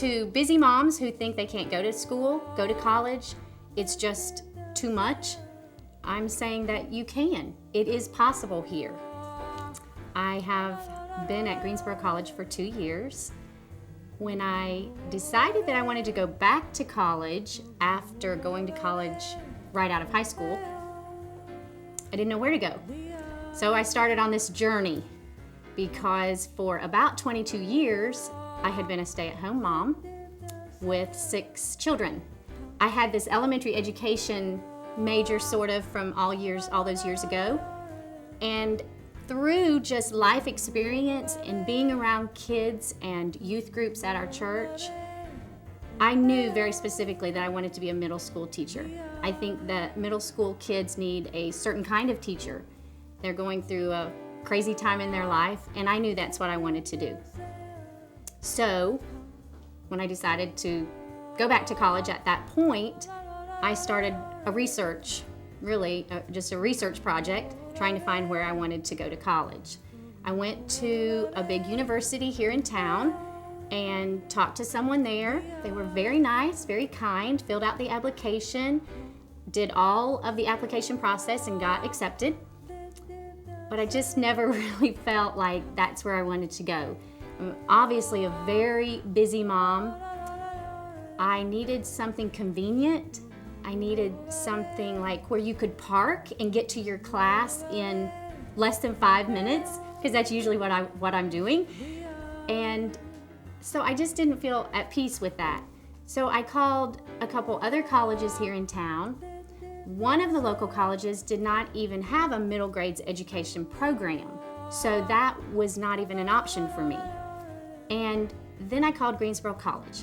to busy moms who think they can't go to school, go to college, it's just too much, I'm saying that you can. It is possible here. I have been at Greensboro College for 2 years. When I decided that I wanted to go back to college after going to college right out of high school, I didn't know where to go. So I started on this journey because for about 22 years, I had been a stay-at-home mom with 6 children. I had this elementary education major sort of from all those years ago. And through just life experience and being around kids and youth groups at our church, I knew very specifically that I wanted to be a middle school teacher. I think that middle school kids need a certain kind of teacher. They're going through a crazy time in their life, and I knew that's what I wanted to do. So when I decided to go back to college at that point, I started a research, just a research project, trying to find where I wanted to go to college. I went to a big university here in town and talked to someone there. They were very nice, very kind, filled out the application, did all of the application process and got accepted. But I just never really felt like that's where I wanted to go. I'm obviously a very busy mom. I needed something convenient. I needed something like where you could park and get to your class in less than 5 minutes, because that's usually what I'm doing. And so I just didn't feel at peace with that. So I called a couple other colleges here in town. One of the local colleges did not even have a middle grades education program, so that was not even an option for me. And then I called Greensboro College.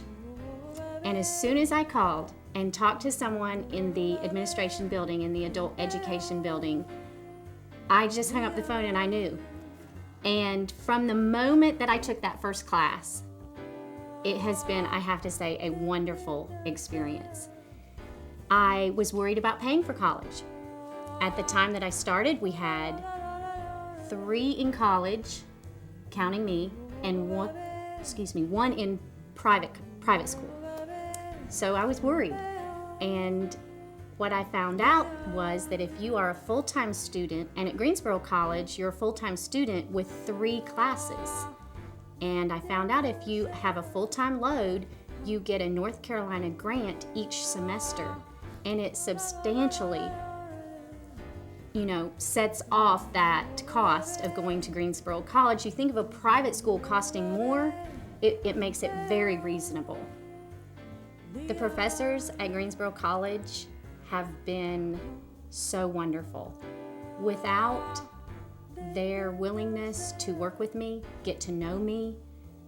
And as soon as I called and talked to someone in the administration building, in the adult education building, I just hung up the phone and I knew. And from the moment that I took that first class, it has been, I have to say, a wonderful experience. I was worried about paying for college. At the time that I started, we had 3 in college, counting me, and one in private school. So I was worried. And what I found out was that if you are a full-time student, and at Greensboro College, you're a full-time student with 3 classes. And I found out if you have a full-time load, you get a North Carolina grant each semester. And it substantially, sets off that cost of going to Greensboro College. You think of a private school costing more, it makes it very reasonable. The professors at Greensboro College have been so wonderful. Without their willingness to work with me, get to know me,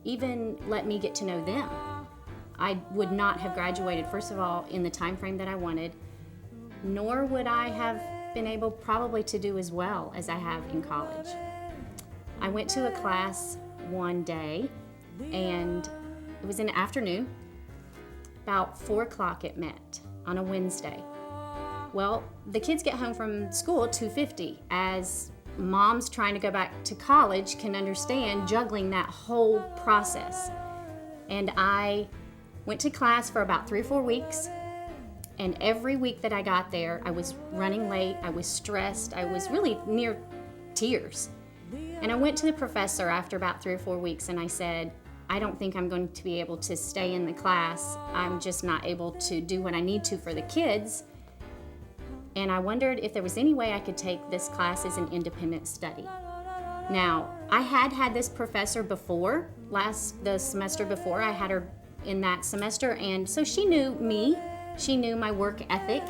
even let me get to know them, I would not have graduated, first of all, in the time frame that I wanted, nor would I have been able probably to do as well as I have in college. I went to a class one day, and it was in the afternoon. About 4 o'clock it met on a Wednesday. Well, the kids get home from school at 2:50. As moms trying to go back to college can understand juggling that whole process. And I went to class for about 3 or 4 weeks. And every week that I got there, I was running late, I was stressed, I was really near tears. And I went to the professor after about 3 or 4 weeks and I said, I don't think I'm going to be able to stay in the class. I'm just not able to do what I need to for the kids. And I wondered if there was any way I could take this class as an independent study. Now, I had this professor before, the semester before. I had her in that semester, and so she knew me, she knew my work ethic,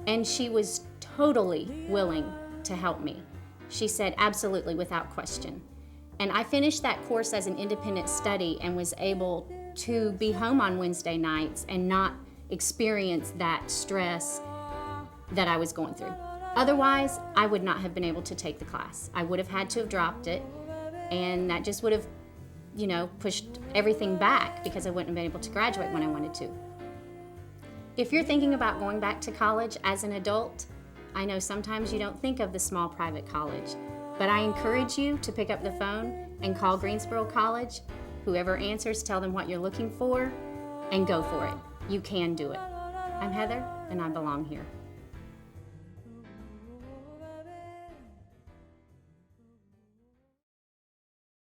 and she was totally willing to help me. She said absolutely, without question. And I finished that course as an independent study and was able to be home on Wednesday nights and not experience that stress that I was going through. Otherwise, I would not have been able to take the class. I would have had to have dropped it, and that just would have, pushed everything back because I wouldn't have been able to graduate when I wanted to. If you're thinking about going back to college as an adult, I know sometimes you don't think of the small private college, but I encourage you to pick up the phone and call Greensboro College. Whoever answers, tell them what you're looking for, and go for it. You can do it. I'm Heather, and I belong here.